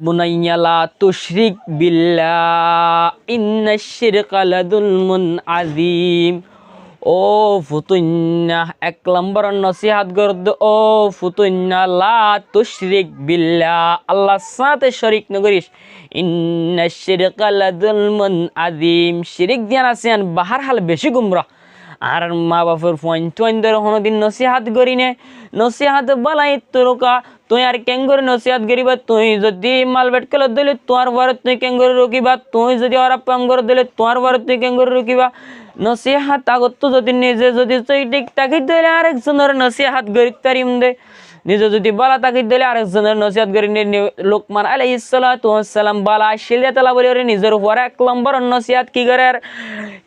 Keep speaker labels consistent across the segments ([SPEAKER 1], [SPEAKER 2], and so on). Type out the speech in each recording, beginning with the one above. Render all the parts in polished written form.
[SPEAKER 1] বুনাইয়া লা তুশরিক বিল্লাহ ইন্নাশ শিরকা লাযুলমুন আযীম। ও ফুতুন্না, 1 নম্বর নসিহাত করদ, ও ফুতুন্না লা তুশরিক বিল্লাহ, আল্লাহর সাথে শরীক নকরিস। ইন্নাশ শিরকা লাযুলমুন আযীম, শিরিক দিয়ান আছেন বাহার হাল বেশি গুমরাহ। আর মা বাপের ফোন ধরে কোনোদিন নসিহাত করি নে, নসিহাত বালাই তোরকা তুই আর কেন করে নসিহাত করিবা? তুই যদি মাল বেটকেল দিলে তোমার ঘরে তুই কেন করে রুকিবা? তুই যদি ওরা পাঙ্গর দিলে তোমার ঘরে তুই কেন করে রুকিবা? নসিহাত আগত যদি নিজে যদি তুই ঠিক তাকি দিলে আরেকজনের নসিহাত গরিব তারিম দে, নিজে যদি বালা তাকি দিলে আরেকজনের নসিহাত করি। লোকমান আলাইহিস সালাতু ওয়াস সালাম বালা শিলিয়া তালা বলি নিজের উপর 1 নম্বর নসিহাত কি করে?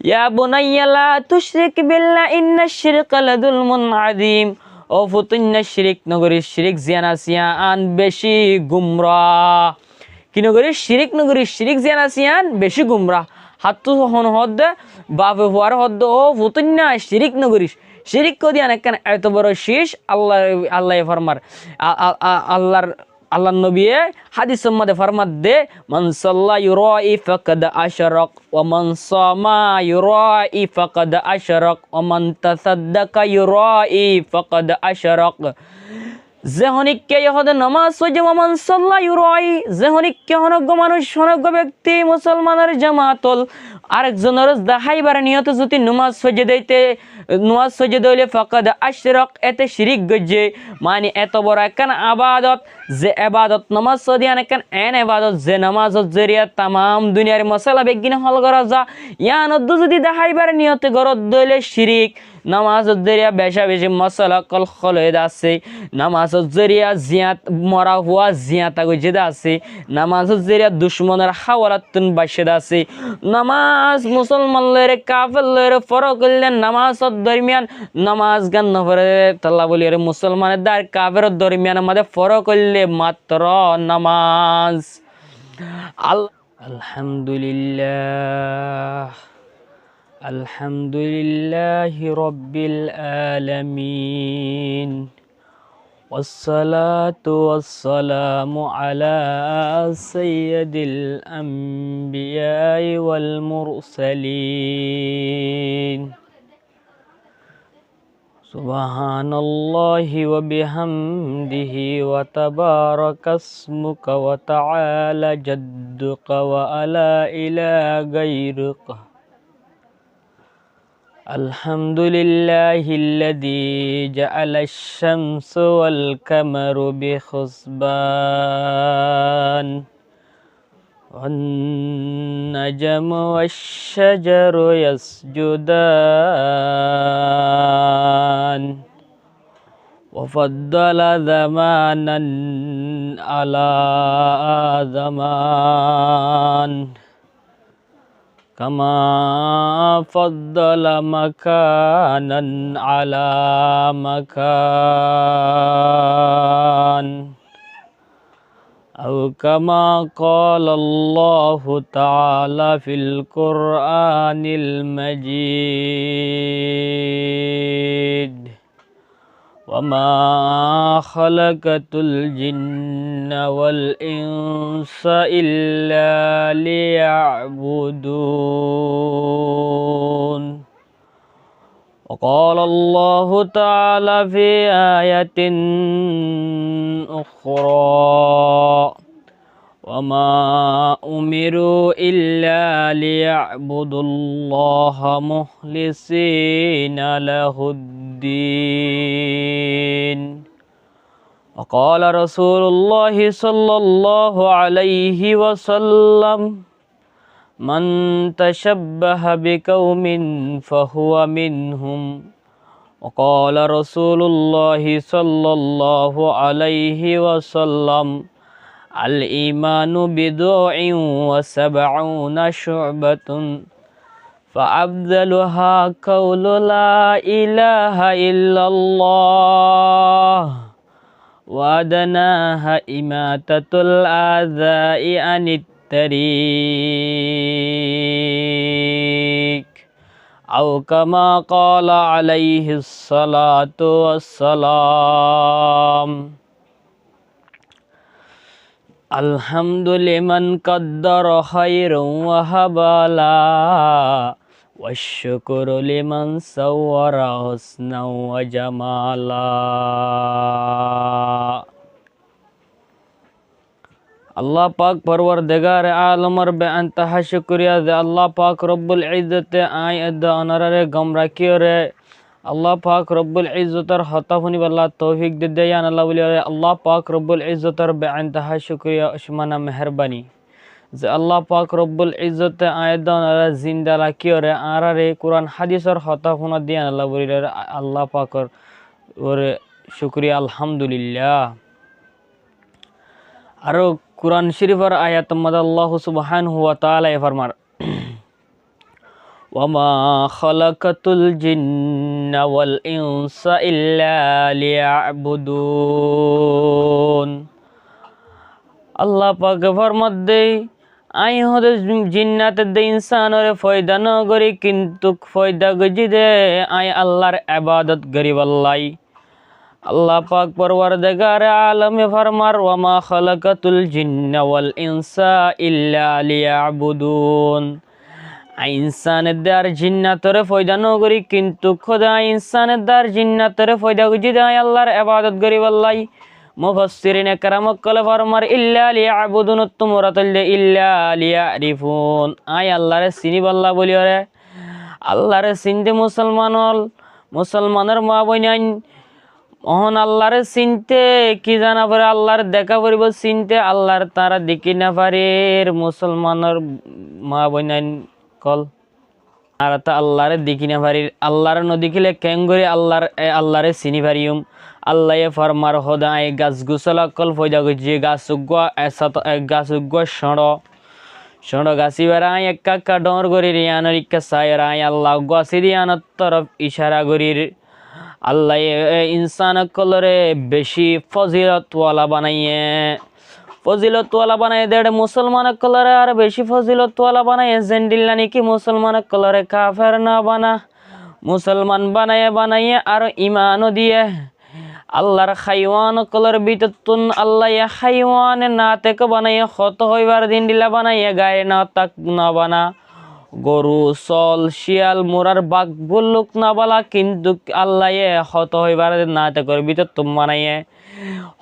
[SPEAKER 1] ইয়া বুনাইয়া লা তুশরিক বিল্লাহ ইন্নাশ শিরকা লাযুলমুন আযীম। ও ফুতুন্না শিরিক নগরী, শিরিক জিয়ান আসিয়ান বেশি গুমরাহ। কি নগরী? শিরিক নগরী, শিরিক জিয়ান আসিয়ান বেশি গুমরাহ। হাতু হন হদ বাপে হওয়ার হদ, ও ফুতুন্না শিরিক নগরী, শিরিক কদিয়ান একখান এত বড় শীষ। আল্লাহ ফরমার, আল্লাহর নবী হাদিসের মধ্যে ফরমাত দে, মান সাল্লা ইউরাই ফাকাদ আশরাক ওয়া মান সামা ইউরাই ফাকাদ আশরাক ওয়া মান তাসাদ্দাকা ইউরাই ফাকাদ আশরাক। যেহনিককে ইহদ নামাজ হইছে ওয়া মান সাল্লা ইউরাই, যেহনিককে হনজ্ঞ মানুষ হনজ্ঞ ব্যক্তি মুসলমানের জামাতল আরেকজনের দেখাইবার নিয়ত যদি নামাজ সজে দিতে, নামাজ সজে দিলে ফাকাদ আশরাক, এতে শিরিক গজ্জে। মানে এত বড় একখান আবাদত, যে আবাদত নামাজ সদিয়ান একখান এন আবাদত, যে নামাজত জরিয়া তামাম দুনিয়ার মশলা বেগিনে হল করা যা। ইয়ানত যদি দেখাইবার নিয়তে গরত দইলে শিরিক। নামাজত জরিয়া বেশা বেশি মশলা কল খলয়েদ আছে, নামাজত জরিয়া জিয়াত মরা হুয়া জিয়াতা গজেদা আছে, নামাজত জরিয়া দুশ্মনের হাওয়ালাতুন বাসেদ আছে। নামাজ মুসলমানদের কাফেরদের ফরক করলে নামাজত দরমিয়ান নামাজ গান নফরে তাল্লা বলি রে মুসলমানের দার কাফের দরমিয়ান আমাদের ফরক করলে মাত্র নামাজ। আলহামদুলিল্লাহ, আলহামদুলিল্লাহি রাব্বিল আলামিন, والصلاة والسلام على سيد الأنبياء والمرسلين. سبحان الله وبحمده وتبارك اسمك وتعالى جدك ولا إله غيرك. الحمد لله الذي جعل الشمس والقمر بحسبان والنجم والشجر يسجدان وفضل زمانا على زمان كما فضل مكانا على مكان أو كما قال الله تعالى في القرآن المجيد وما خلقت الجن والإنس إلا ليعبدون. وقال الله تعالى في آية أخرى وما أمروا إلا ليعبدوا الله مخلصين له الدين. وقال رسول الله صلى الله عليه وسلم من تشبه بقوم فهو منهم. وقال رسول الله صلى الله عليه وسلم الإيمان بضع وسبعون شعبة فأفضلها قول لا إله إلا الله وأدناها إماتة الأذى عن الطريق أو كما قال عليه الصلاة والسلام. আলহামদুলিমান কদ্দর খায়রুন ওয়া হাবালা ওয়াশকুরু লিমান সাওয়ারা হুসনাও ওয়া জামালা। আল্লাহ পাক পরওয়ারদিগার আলমর বেআন্তহা শুকরিয়া যে আল্লাহ পাক রব্বুল ইজ্জতে আই আদ অনারে গমরাকিও রে আল্লাহ পাক রব্বুল ইজ্জতের হতা শুনিবাল্লাহ তৌফিক দে দেয়ান আল্লাহ বলি আল্লাহ পাক রব্বুল ইজ্জতের বেআন্তহা শুকরিয়া অসীমানা মেহরবানি যে আল্লাহ পাক রব্বুল ইজ্জতে আই আদ অনারে জিন্দা রাখিও রে আরারে কোরআন হাদিসের হতা শুনা দিয়ান আল্লাহ বলি আল্লাহ পাকর ওরে শুকরিয়া আলহামদুলিল্লাহ। আরো কুরআন শরীফের আয়াত মধ্যে আল্লাহ সুবহানাহু ওয়া তাআলা ফরমার ওয়ামা খালাকাতুল জিন্না ওয়াল ইনসা ইল্লা লিয়াবুদুন। আল্লাহ পাক ফরমাদে আই হদে জিন্নাতে দে ইনসানরে ফয়দা ন করি কিন্তু ফয়দা গজি দে আই আল্লাহর ইবাদত গরিবাল্লাই। আল্লাহ পাক পরওয়ারদিগার আলমে ফরমার ওয়ামা খালাকাতুল জিন্না ওয়াল ইনসা ইল্লা লিয়াবুদুন। ইনসানের দ্বার জিন্নাতরে ফয়দা নগরি কিন্তু খোদা ইনসানের দ্বার জিন্নাতরে ফয়দা গুজি দেয় আল্লাহর ইবাদত গরিবাল্লাই। মুফাসসিরিনে কেরাম কলে ফরমার ইল্লা লিয়াবুদুন তোমরা তললে ইল্লা লিয়ারিফুন আই আল্লাহরে চিনিবাল্লা বলি রে আল্লাহরে চিনতে মুসলমানের মা বইনাইন অহন আল্লাহরে চিনতে কি জানা পারে আল্লাহর দেখা পড়িব চিনতে আল্লাহর তারা দেখি না পারে মুসলমানের মা বইনাইন কল আর তা আল্লাহরে দেখি না পারি আল্লাহরে নদেখিলে কেন করে আল্লাহরে চিনি পারিম। আল্লাহে ফরমার সদায় গাছ গুছলা কল ফয়দা গজিয়ে গাছ উগোয়া গাছ উগোয়া ষড় গাছি বেড়াই একা ডর গরি রিয়ানোর ইকা সায়রাই আল্লাহ গাছি দিয়ানোর তরফ ইশারা গরির আল্লাহ ইনসান কলরে বেশি ফজিলতওয়ালা বানাইয়ে দেড় মুসলমান কলরে আর বেশি ফজিলতওয়ালা বানাইয়ে জেন্ডিল্লা নাকি মুসলমান কলরে কাফের না মুসলমান বানাইয়ে আর ইমানও দিয়ে আল্লাহর খাইওয়ান কলর বিততুন আল্লাহ খাইওয়ানে না থেকে বানাইয়ে হত হইবার দিন দিলা বানাইয়ে গায়ে না তাক না বানা গরু চল শিয়াল মোরার বাঘ বলুক না বলা কিন্তু আল্লাহ হত হইবার না তে করবি তো তুম বানাইয়ে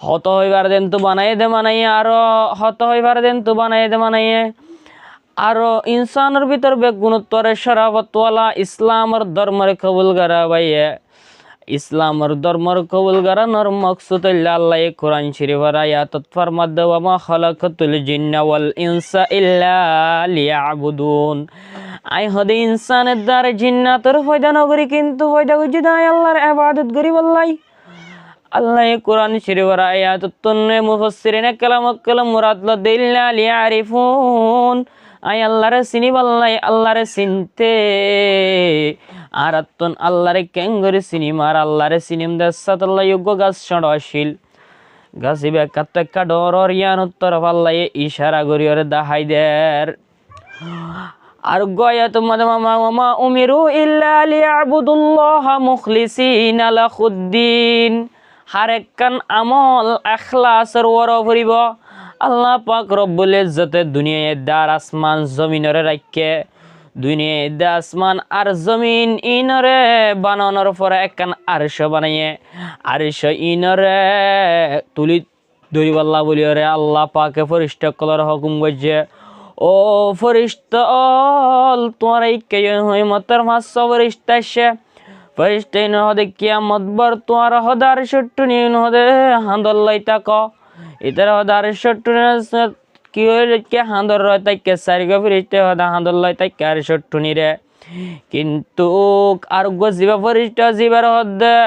[SPEAKER 1] হত হইবার দেন তো বানাইয়ে দে বানাইয়ে আরো হত হইবার দেন তো বানাইয়ে দে বানাইয়ে আরো ইনসানের ভিতর বেগুণত্বরে শরাবতওয়ালা ইসলামের ধর্মের কবুল করা ভাইয়ে ইসলামের ধর্মের কবুল করানোর মকসুদ আল্লাহ কোরআন শরীফের আয়াতত ফরমাদ ওয়া মা খালাকাতুল জিন্না ওয়াল ইনসা ইল্লা লিয়াবুদুন আই হদে ইনসানের দ্বারা জিন্নাতের ফয়দা নগরি কিন্তু ফয়দা গুজি দায় আল্লাহর ইবাদত করি বললাই। আল্লাহ কোরআন শরীফের আয়াতত তন্নে মুফাসসিরিনে কালাম মুরাদ ইল্লা লিয়ারিফুন আই আল্লাহরে চিনি বললাই আল্লাহরে চিনতে আর আত্তন আল্লাহরে কেঙ্গরি চিনিম আর আল্লাহরে চিনিম দেশাত আল্লাহ যোগ্য গাছ সড়শীল গাছিবে কাত্তেকা ডর ইয়ান উত্তর আল্লাহ ইশারা করিয়রে দাহাই দের আর গয়া তোমাদের মামা উমিরু ইল্লা লিয়াবুদুল্লাহ মুখলিসিনা লাহুদ্দিন হারেকান আমল ইখলাসের ওরা ভরিব আল্লাহ পাক রব্বুল ইজ্জতে দুনিয়ায় দার আসমান জমিনরে রাখে দুনিয়ায় দা আসমান আর জমিন ইনরে বানানোর পরে একখান আরশ বানাইয়ে আরশ ইনরে তুলি ধরিবাল্লা বলিয়রে আল্লাহ পাকে ফরিস্তা কলার হুকুম গজে ও ফরিস্তা অল তোমার এই কে হই মতর মাস ফরিস্তা সে ফরিস্তা ইন হদে কিয়ামত বার তোমার হদার শট্টুনি হদে হান্দল্লাই তাক ইতার হদার শট্টুনি কি হইল কে হান্দর রয় তাই কে সারিগা ফরিস্তা হদা হান্দল্লাই তাই কে আর শট্টুনি রে কিন্তু আর গজিবা ফরিস্তা জিবার হদে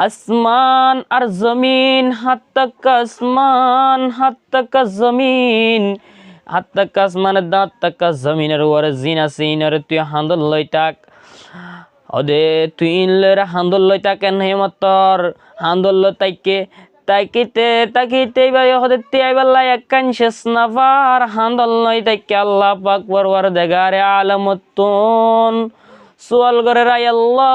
[SPEAKER 1] আসমান আর জমিন হাত তক আসমান হাত তক জমিন হাত তক আসমানের দাঁত তক জমিনের ওরে জিনা সিনের তুই হান্দল লই তাক ওদে তুই ইনলের হান্দল লই তাক নেই মতর হান্দল লই তাইকে তাকিতে ভাই হদে তেইবাল্লা একখান শেষ নাফার হান্দল লই তাইকে আল্লাহ পাক পরওয়ার দেগারে আলামতুন সোয়াল করে রাই আল্লাহ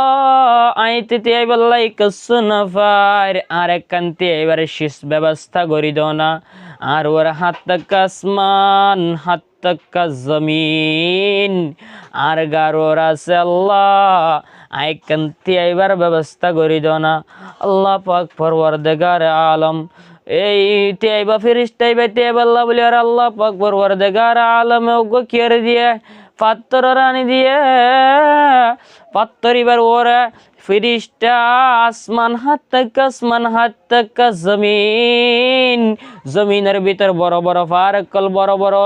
[SPEAKER 1] আইতে তেইবাল্লা কসু নাফার আর একখান তেইবারে শেষ ব্যবস্থা করি দাও না আর ওর হাত তক আসমান হাত তক জমিন আর গারোর আছে আল্লাহ আইকান্তি আইবার ব্যবস্থা করি দাও না আল্লাহ পাক পরওয়ারদিগার আলম এই তেইবা ফিরিস্তাইবা তেইবাল্লাহ বলি আর আল্লাহ পাক পরওয়ারদিগার আলম ওগো কিয়ারে দিয়ে পাত্তর রানি দিয়ে পাত্তরিবার ওরে ফিরিস্তা আসমান হাত তক জমিন জমিনের ভিতর বড় বড় ফারকল বড় বড়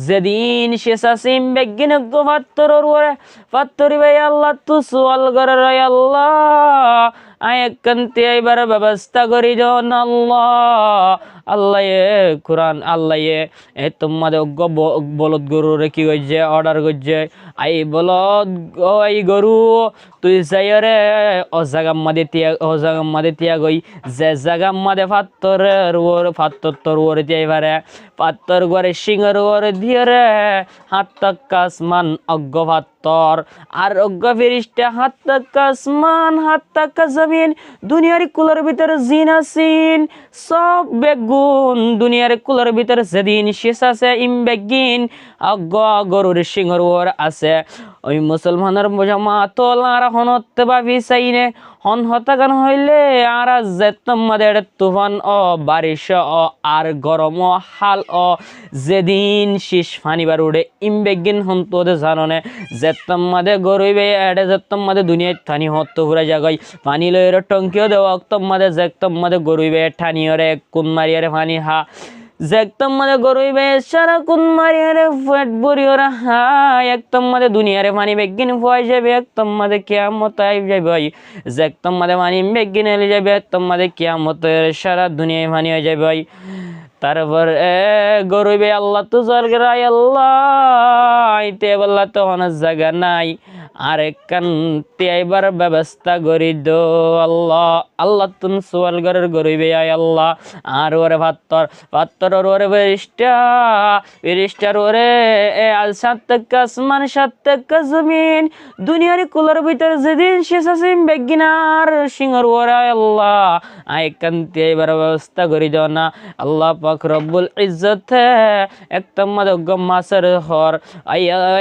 [SPEAKER 1] যেদিন শেষ আসিম বেগিন পাত্তরিবাই আল্লাহ তু সোয়াল করে আল্লাহ আয়াকান্তি এবার ব্যবস্থা করি জন আল্লাহ আল্লাহ কোরআন আল্লাহ এ তোমাদের বলদ গরু রে কি করছে অর্ডার করছে আই বলদ আই গরু তুই যাই রে ও জাগাম্মাদে তিয়া গই যে জাগাম্মাদে পাত্তরের ওর পাত্তর তোর ওরে দিয়ে এবারে পাত্তর ঘরে সিংহের ওরে দিয়ে রে হাত তক আসমান অজ্ঞ পাত্তর আর অজ্ঞ ফিরিস্তা হাত তক আসমান হাত তক জমিন দুনিয়ার কুলের ভিতরে জিন আসিন সব বেগুন দুনিয়ার কুলের ভিতরে যেদিন শেষ আছে ইম বেগিন অজ্ঞ গরুর সিংহের ওর আছে ওই মুসলমানের জামাতল আর হনতে ভাবি চাইনে হন হতাগান হইলে আর যেতমাদের তুফান ও বারিশ ও আর গরম ও হাল ও যেদিন শীষ ফানিবার উড়ে ইমবেগিন হন্তদে জাননে যেতমাদে গরইবে এডে যেতমাদে দুনিয়ায় থানি হত ঘুরে জাগাই পানি লয়ের টঙ্কিও দেওয়া অক্তমাদে যেতমাদে গরইবে ঠানিয়রে কুন মারিয়ারে পানি হা একদম মাঝে গরুইবে সারা কোন মারিয়ারে ফেট বুড়িওরা হাই একদম মাঝে দুনিয়ারে পানি বেগিন ফুয়াই যাবে একদম মাঝে কিয়ামত আই যাবে ভাই একদম মাঝে পানি বেগিন এলে যাবে একদম মাঝে কিয়ামত সারা দুনিয়ায় পানি হয়ে যাবে ভাই তারপর গরুইবে আল্লাহ তো স্বর্গের আল্লাহ আইতে বললা তো অনেক জায়গা নাই আর কান্তি আইবার ব্যবস্থা করি দো আল্লাহ আল্লাহ তুন সোয়াল ঘরের গরিবে আয় আল্লাহ আর ওরে পাত্তর ওরে বেরিস্টার ওরে সাত তক আসমান সাত তক জমিন দুনিয়ার কুলার ভিতরে যেদিন শেষ আসিম বেগিনার সিংহর ওরে আল্লাহ আয় কান্তি আইবার ব্যবস্থা করি দাও না আল্লাহ পাক রব্বুল ইজ্জত একদম মাদক মাছের হর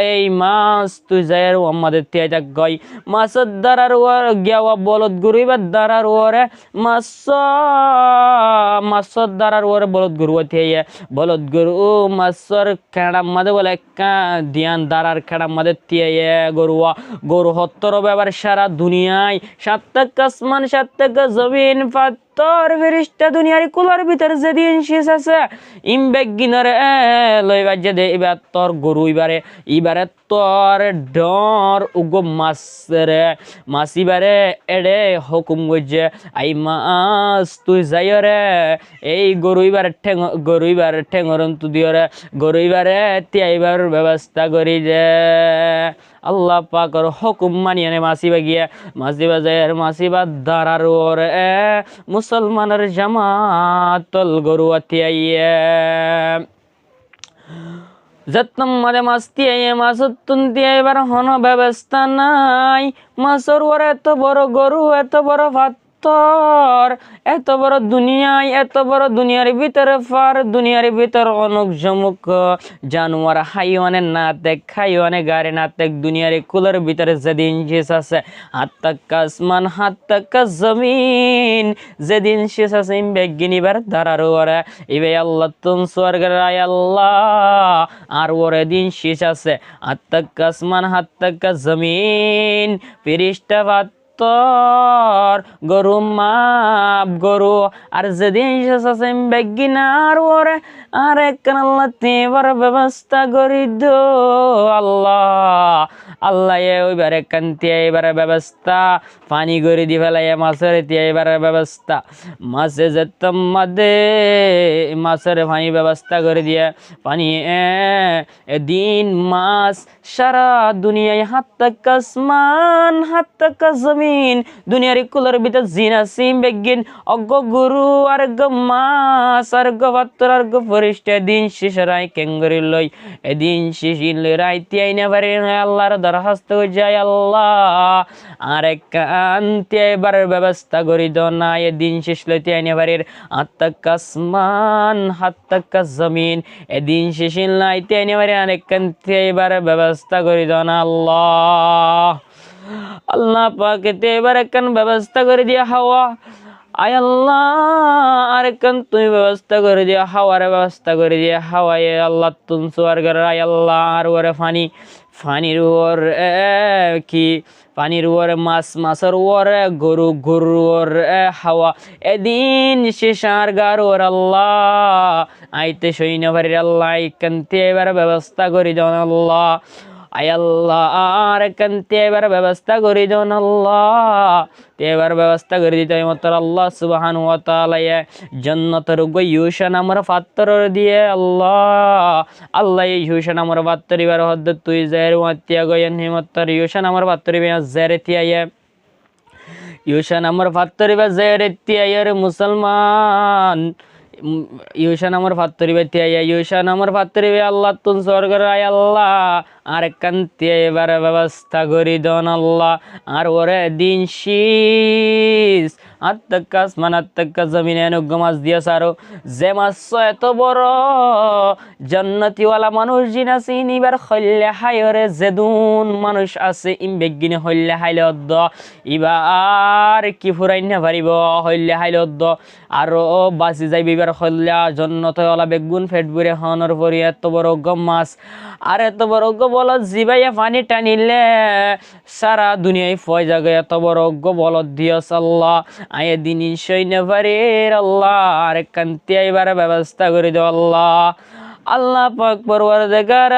[SPEAKER 1] এই মাছ তুই যায় আমাদের তিয়াই গই মাছের দ্বারার ওর গিয়াওয়া বলদ গরুইবার দ্বারার ওরে মাছের দ্বারার ওরে বলদ গরু থিয়ে বলদ গরু মাছের খেড়ার মাঝে বলে দিয়ান দ্বারার খেড়ার মাঝে তিয়াইয়ে গরু হত্তর ব্যাপার সারা দুনিয়ায় সাত তক আসমান সাত তক জমিন তোর ফেরিস্তা দুনিয়ার কুলার ভিতরে যেদিন শেষ আছে ইমবেগিনার লইবার যে দে এবার তোর গরু এবারে তোর ডর উগো মাছ এবারে এডে হুকুম করছে আই মাছ তুই যাই রে এই গরু এবার ঠেঙরন তু দিও রে গরু এবারে তিয়াইবার ব্যবস্থা করি যে আল্লাহ পাকর হুকুম মানিয়ে মাসিবা গিয়া মাসিবা যায় মাসিবা দাঁড়ার ওরে মুসলমানের জামাতল গরু আতিয়াইয়ে যত্ন মাঝে মাছ দিয়ে মাছ তুন্তি এবার হন ব্যবস্থা নাই মাছর ওর এত বড় গরু এত বড় তোর এত বড় দুনিয়ায় এত বড় দুনিয়ার ভিতরে ফার দুনিয়ার ভিতর অনেক জমুক জানোয়ার হাইওয়ানে না দেখ হাইওয়ানে গাড়ি না দেখ দুনিয়ার কুলের ভিতরে যেদিন শেষ আছে হাত তক আসমান হাত তক জমিন যেদিন শেষ আছে বেগিনিবার দাঁড়ার ওরে এবার আল্লাহ তুম স্বর্গের আয় আল্লাহ আর ওরে দিন শেষ আছে হাত তক আসমান হাত তক জমিন ফিরিস্তা তোর গরু মাপ গরু আর যেদিন শেষ আছে বেগিনার ওরে আর একখান আল্লাহ তেবার ব্যবস্থা করি দো আল্লাহ আল্লাহ ওইবারে কান্তি এবারে ব্যবস্থা পানি করে দি ফেলাই মাছের এবারে ব্যবস্থা মাছে যেতাম মাছের পানি ব্যবস্থা করে দিয়ে পানি দিন মাছ সারা দুনিয়ায় হাত তক আসমান হাত তক জমিন দুনিয়ার কুলের ভিতর জিন আসিম বেগিন অজ্ঞ গুরু আর গ মাছ আর গ পাত্র আর গ ফরিস্তা দিন শেষ রায় কেঙ্গরি লই এদিন শেষ রায় তিয়াই না পারে আল্লাহর আল্লাহর হস্তে যায় আল্লাহ আর একান্তে এবার ব্যবস্থা করি দাও না এ দিন শেষ লইতে আইনে বাড়ির আত্মাকাসমান হাত্তাকাস জমিন এদিন শেষ লাইতে আইনে বাড়ির আর একান্তে এবার ব্যবস্থা করি দাও না আল্লাহ আল্লাহ পাকেতে এবার একখান ব্যবস্থা করে দিয়া হাওয়া আয় আল্লাহ আর একখান তুমি ব্যবস্থা করে দিয়া হাওয়ার ব্যবস্থা করে দিয়া হাওয়ায় আল্লাহ তুম সুয়ারগার আয় আল্লাহ আর ওরে ফানির ওর কি পানির ওরে মাছের ওরে গরুর ওরে হাওয়া এদিন শেষার গার ওর আল্লাহ আইতে সৈন্য ভারির আল্লাহ কান্তি এবার ব্যবস্থা করে দেন আল্লাহ আয় আল্লাহ আর কান্তি এবার ব্যবস্থা করে দেন আল্লাহ এবার ব্যবস্থা করে দিতে মাত্র আল্লাহ সুবহানাহু ওয়া তাআলা জান্নাতের গো ইউশা নামের পাত্র দিয়ে আল্লাহ এই ইউশা নামের পাত্র এবার হদ তুই জায়ের ওয়াতিয়া গয়ন হিমত্তর ইউশা নামের পাত্র বে জারেতিয়া ইউশা নামের পাত্র বে জারেতিয়া রে মুসলমান ইউশা নামের পাত্র বে তিয়া ইউশা নামের পাত্র বে আল্লাহ তুন স্বর্গের আয় আল্লাহ আর কান্তি এবার ব্যবস্থা করি দন আল্লাহ আর ওরে দিন শীষ আত্মাকাস মান আত্মাকাস জমিনে অনুগমাস দিয়া সারো যে মাছ এত বড় জান্নাতিওয়ালা মানুষ জিন আছে ইবার হইলে হায়রে যেদুন মানুষ আছে ইম বেগিনে হইলে হাইলে অদ্দ ইবার কি ফুরাই না পারিব হইলে হাইলে অদ্দ আরো বাঁচি যাইব এবার হইলে জান্নাতওয়ালা বেগুন ফেট বুড়ে হনর পরি এত বড় মাছ আর এত বড় বলদ জিবাইয়া পানি টানিলে সারা দুনিয়ায় ফয় জাগে এত বড় বলদ দিয়স আল্লাহ আয়ে দিন সৈন্য ভারের আল্লাহ আর কান্তি এবার ব্যবস্থা করে দেও আল্লাহ আল্লাহ পাক পরওয়ারদিগার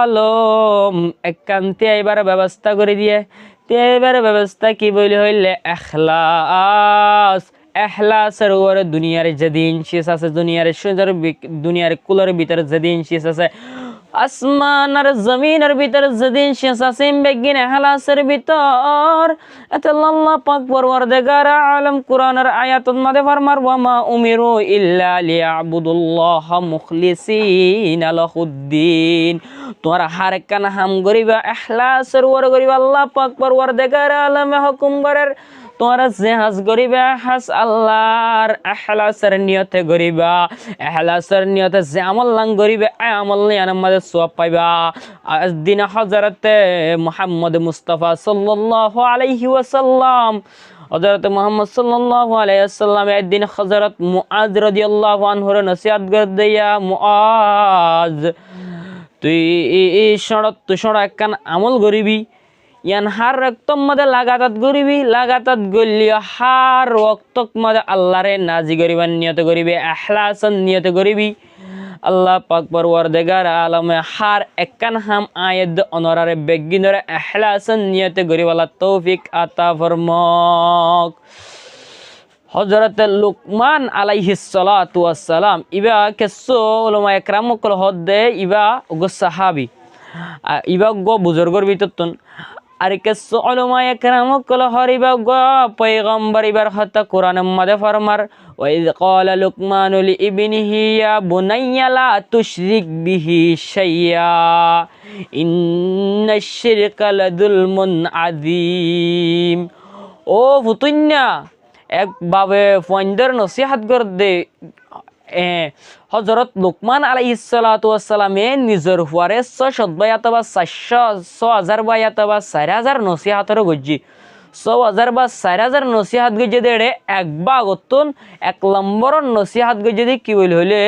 [SPEAKER 1] আলম একান্তি এবার ব্যবস্থা করে দিয়ে এবার ব্যবস্থা কি বলি হইলে এখলাসের উপরে দুনিয়ার যেদিন শেষ আছে দুনিয়ার কুলের ভিতরে যেদিন শেষ আছে আসমান আর জমিনের ভিতর যেদিন শেষ আছে বেগিন এখলাসের ভিতর এত আল্লাহ পাক পরওয়ারদিগার আলম কোরআনের আয়াতুল মধ্যে ফরমার ওয়া মা উমিরু ইল্লা লিয়াবুদুল্লাহ মুখলিসিনা লাহুদ্দিন তোমরা হার কান হাম করিবা এখলাসের উপরে করিবা আল্লাহ পাক পরওয়ারদিগার আলমে হুকুম করের তোমরা জেহাজ গরিবা হাস আল্লাহর এখলাসের নিয়তে গরিবা এখলাসের নিয়তে যে আমল লাং গরিবে আমল নিয়ার মধ্যে সওয়াব পাইবা দিন হযরতে মুহাম্মদ মুস্তাফা সাল্লাল্লাহু আলাইহি ওয়াসাল্লাম হযরত মুহাম্মদ সাল্লাল্লাহু আলাইহি ওয়াসাল্লাম একদিন হযরত মুআজ রাদিয়াল্লাহু আনহুর নসিহত করদিয়া মুআজ তুই সড়ক একখান আমল গরিবি ইয়ান হার রক্তম মধ্যে লাগাতাত গরিবি লাগাতাত গলিয়া হার রক্তক মধ্যে আল্লাহরে নাজি গরিবার নিয়ত গরিবি এখলাসন নিয়ত গরিবি আল্লাহ পাক পরওয়ারদিগার আলমে হার একখান হাম আয়াত অনরারে বেগিনরে এখলাসন নিয়ত গরিবালা তৌফিক আতা ফরমাক হযরত লুকমান আলাইহিস সালাতু ওয়াস সালাম ইবা কেসো উলামা একরাম কল হদে ইবা গো সাহাবী ইবা গো বুজুর্গর ভিতরতন আর কেসো উলামা একরাম কল হরিবা গো পয়গম্বর ইবার হতা কোরআনের মধ্যে ফরমার ওয়াইদ ক্বালা লুকমান লিইবনিহি ইয়া বুনাইয়া লা তুশরিক বিহি শাইয়া ইন্নাশ শিরকা লাযুলমুন আযীম ও ফুতুন্না এক বাবে ফয়ন্দর নসিহত কর দে হযরত লুকমান আলাইহিস সালাতু ওয়াস সালামে নিজের হুয়ারে 600 বায়াত বা 6000 বায়াত বা 4000 নসিহতর গজ্জি 6000 বা 4000 নসিহত গজ্জি দেড়ে এক বাগতন এক নম্বর নসিহত গজ্জি দি কি বল হইলে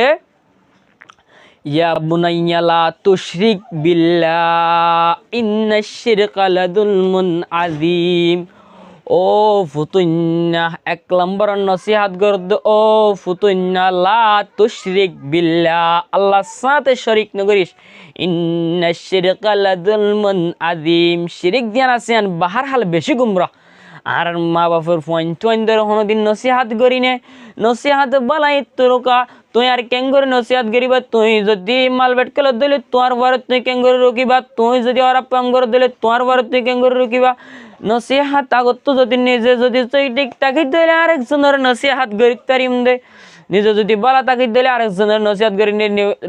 [SPEAKER 1] ইয়া বুনাইয়া লা তুশরিক বিল্লাহ ইন্নাশ শিরকা লাযুলমুন আযীম ও ফুতুন্না এক নম্বর নসিহত করদ ও ফুতুন্না লা তুশরিক বিল্লাহ আল্লাহর সাথে শরীক নগরিস ইন্নাশ শিরকা লাযুলমুন আযীম শিরক দিয়ান আছেন বাহার হাল বেশি গুমরা আর মা বাপের পয়েন্ট কোনোদিন নসিহত করিনে নসিহত বলাই তোরকা তুই আর কেঙ্গুরি নসিহত করিবা তুই যদি মাল বেট কেল দিলে তোমার ঘরে তুই কেঙ্গুরি রকিবা তুই যদি আর পেঙ্গুর দিলে তোমার ঘরে তুই কেঙ্গুরি রকিবা নসিহত আগত যদি নিজে যদি তুই ঠিক তাকে দিলে আরেকজনের নসিহত করি তারিম দে নিজে যদি বালা তাকি দিলে আরেকজনের নসিহত করে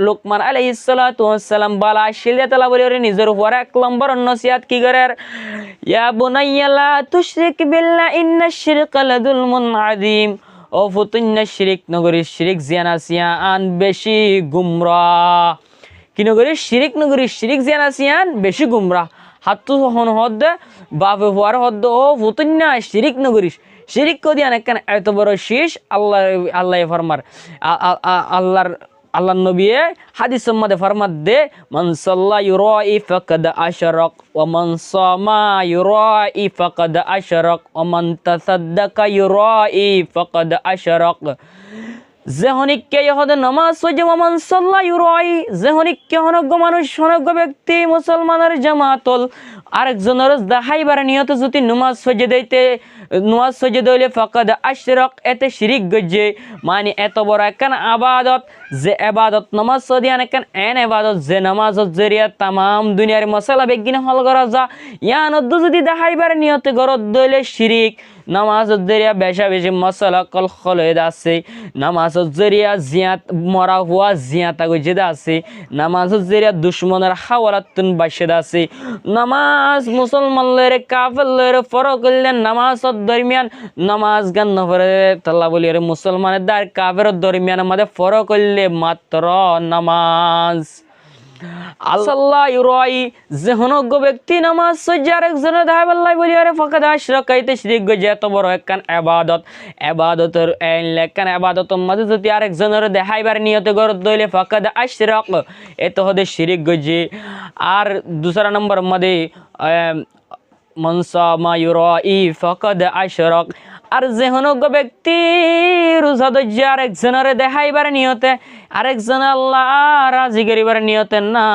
[SPEAKER 1] লোকমান আলাইহিস সালাতু ওয়াস সালাম বালা শিলে তালা বলে নিজের উপর 1 নম্বর নসিহত কি করে ইয়া বুনাইয়া লা তুশরিক বিল্লাহ ইন্নাশ শিরকা লাযুলমুন আযীম ও ফুতুন্না শিরিক নগরী শিরিক জিয়ানা সিয়ান বেশি গুমরাহ কি নগরী শিরিক জিয়ানা সিয়ান বেশি গুমরাহ হাতু হন হদ বাপে হওয়ার হদ ও ফুতুন্না শিরিক নগরী শিরিক কো দিয়ান একখান এত বড় শীষ আল্লাহ ফরমার আল্লাহ নবী হাদিসের মধ্যে ফরমাত দে মান সাল্লা ইউরাই ফাকাদ আশরাক ওয়া মান সামা ইউরাই ফাকাদ আশরাক ওয়া মান তাসাদ্দাকা ইউরাই ফাকাদ আশরাক যেহনিককে ইহদে নামাজ পড়ে ওয়া মান সাল্লা ইউরাই যেহনিককে অনগ্য মানুষ অনগ্য ব্যক্তি মুসলমানের জামাতল আরেকজনের দেখাইবার নিয়ত যদি নামাজ পড়ে দইলে ফাকাদ আশরাক এতে শিরিক গজে মানে এত বড় একখান আবাদত যে আবাদত নামাজ সদিয়ান একখান আবাদত যে নামাজত জরিয়া তামাম দুনিয়ার মশলা বেগিন হল করা যা ইয়ানত যদি দেখাইবার নিয়তে গরত দইলে শিরিক নামাজত জরিয়া বেশা বেশি মশলা কল খলদ আছে নামাজত জরিয়া জিয়াত মরা হুয়া জিয়াতা গজে আছে নামাজত জরিয়া দুশ্মনের হাওয়ালাতুন বাসেদ আছে নামাজ মুসলমানদের কাফেরদের ফরক করলেন নামাজত দরমিয়ান নামাজ গান নফরে তাল্লা বলি রে মুসলমানের দার কাফের দরমিয়ান আমাদের ফরক করলে মাত্র নামাজ আল্লাহ ইউরাই যেহনজ্ঞ ব্যক্তি নামাজ সজ্জা আরেকজনের দাহাব আল্লাহ বলি আরে ফাকাদ আশরাকাইতে শিরিক গজে এত বড় একখান আবাদতের একখান আবাদতের মাঝে যদি আরেকজনের দেখাইবার নিয়তে গরত দইলে ফাকাদ আশরাক এত হদে শিরিক গজে আর দুসরা নম্বর মধ্যে মান সামা ইউরাই ফাকাদ আশরাক আর যেহনজ্ঞ ব্যক্তি রোজা ধৈর্য আরেকজনের দেখাইবার নিয়তে আরেকজন আল্লাহ রাজি করিবার নিয়তে না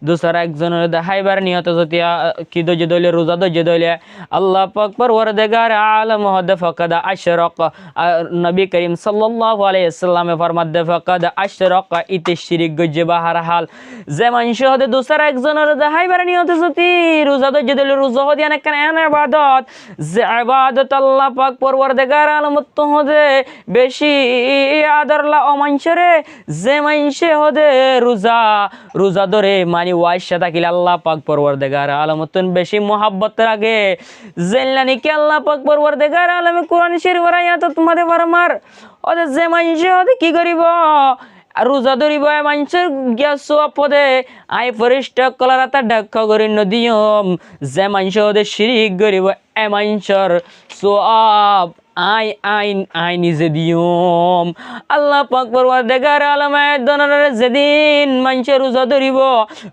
[SPEAKER 1] দুসরা একজনের দেখাইবার নিয়তে যদি কি ধৈর্য দইলে রোজা ধৈর্য দইলে আল্লাহ পাক পরওয়ারদিগার আলম হদ ফাকাদ আশরাক নবী করিম সাল্লাল্লাহু আলাইহি ওয়াসাল্লামে ফরমাত দে ফাকাদ আশরাক ইতে শিরিক গজে বাহার হাল যে মানুষ হদে দুসরা একজনের দেখাইবার নিয়তে যদি রোজা ধৈর্য দইলে রোজা হদি অনেক ইবাদত যে ইবাদত আল্লাহ পাক পরওয়ারদিগার আলম তো হদে বেশি আদরলা অমানশরে যে মানসে হদে রোজা ধরে মানে ওয়াইশা থাকিলে আল্লাহ পাক পরওয়ারদিগার আলমতন বেশি মোহাব্বত রাখে জেল্লানি কি আল্লাহ পাক পরওয়ারদিগার আলমে কোরআন শরীফের আয়াত তোমাদের ফরমার ওদে যে মানসে হদে কি করিব রোজা ধরিব মানুষের গ্যাস পদে আই ফরিষ্ঠ কলারাতা ডাক্কা করি নদীয়ম যে মানুষ হদে শিরিক করিব এ মানুষের সোয়াব আই নিজে দিয়ম আল্লাহ পাক পরওয়ারদিগার আলম দনরে যেদিন মানুষে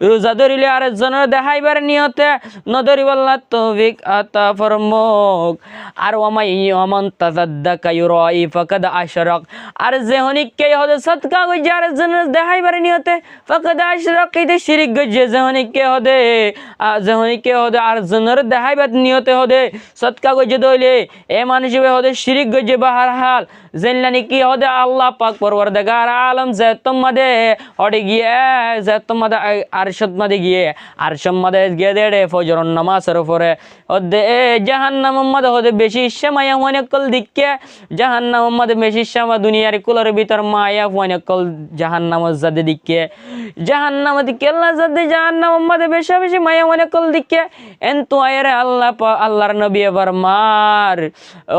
[SPEAKER 1] রোজা ধরিলে আর জনের দেখাইবার নিয়তে নধরিব আল্লাহ তৌফিক আতা ফরমুক আর ওমান তাসাদ্দাকা ইউরাই ফাকাদ আশরাক আর যেহনিককে হদে সদকা গজে আর জনের দেখাইবার নিয়তে ফাকাদ আশরাক ইতে শিরিক গজে যেহনিককে হদে আর জনের দেখাইবার নিয়তে হদে সদকা গজে দইলে এ মানুষ হদে শিরিক গজে বাহার হাল জেনলানি কি হদে আল্লাহ পাক পরওয়ারদিগার আলম যে তোমাদে হডে গিয়ে যে তোমাদে আরশদ মাদে গিয়ে আরশম মাদে গিয়ে দেড়ে ফজর নামাজের উপরে হদে জাহান্নাম মাদে হদে বেশি সময় অনেক কল দিকে জাহান্নাম মাদে বেশি সময় দুনিয়ার কুলের ভিতর মায়া অনেক কল জাহান্নাম জাদে দিকে জাহান্নাম দিকে আল্লাহ জাদে জাহান্নাম মাদে বেশি বেশি মায়া অনেক কল দিকে এন্তু আয়রে আল্লাহর নবী ফরমার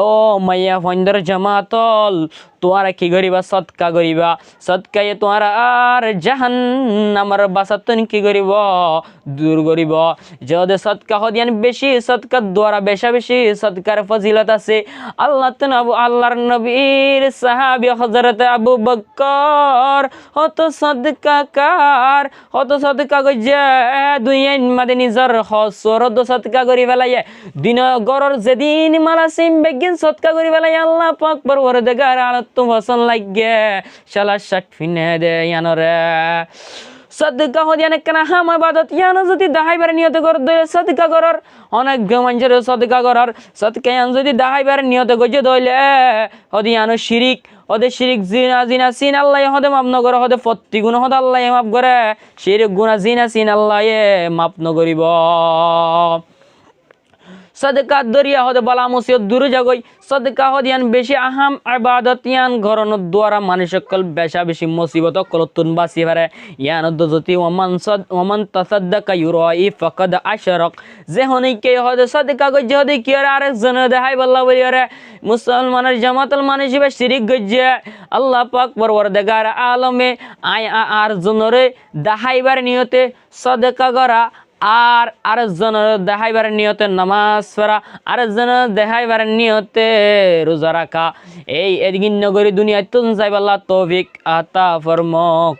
[SPEAKER 1] ও মাইয়া ফন্দর জামাতল তোমারা কি করিবা সদকা করিবা সদকায়ে তোমারা আর জাহান্নামের বাসাতন কি করিব দূর করিব যদি সদকা হদিয়ান বেশি সদকা দ্বারা বেশি সদকার ফজিলত আছে আল্লাহর নবীর সাহাবী হযরত আবু বকর হত সদকা গজে দুনিয়ার মধ্যে নিজের হসরদ সদকা করি ফেলাইয়ে দিন গরর যেদিন মালাসিম বেগিন সদকা করি ফেলাই আল্লাহ পাক পরওয়ারদিগার আলাত তো ফসল লাগে শালা শাট ফিনে দে ইয়ানরে সদকা হদিয়ান কেন হাম ইবাদত ইয়ান যদি দাহাইবার নিয়ত কর দইলে সদকা করর অনেক মানুষের সদকা করর সদকা ইয়ান যদি দাহাইবার নিয়ত গজে দইলে হদিয়ান শিরিক হদে শিরিক জিনা সিন আল্লাহ হদে মাপ নগর হদে প্রতি গুণ হদে আল্লাহ মাপ করে শিরিক গুণা জিনা সিন আল্লাহ মাপ নগরিব সদকা দরিয়া হদে বালা মুসিবত দূর যাগই সদকা হদিয়ান বেশি আহাম ইবাদত ইয়ান ঘরন দ্বারা মানুষ সকল বেশা বেশি মুসিবত কলতুন বাসি পারে ইয়ান দজতি ওমান তাসাদ্দাকা ইউরাই ফাকাদ আশরাক যে হনিকে হদে সদকা গজ হদে কি আর আরেকজন দেখাই বল্লা বলিরে মুসলমানের জামাতাল মানুষ হিসেবে শিরিক গজ্জে আল্লাহ পাক পরওয়ারদিগার আলমে আর জনরে দেখাইবার নিয়তে সদকা করা আর আরেকজনের দেখাইবার নিয়তে নামাজ পড়া আরেকজনের দেখাইবার নিয়তে রোজা রাখা এই এদিন নগরী দুনিয়ায় তুন যাইব আল্লাহ তৌফিক আতা ফরমক।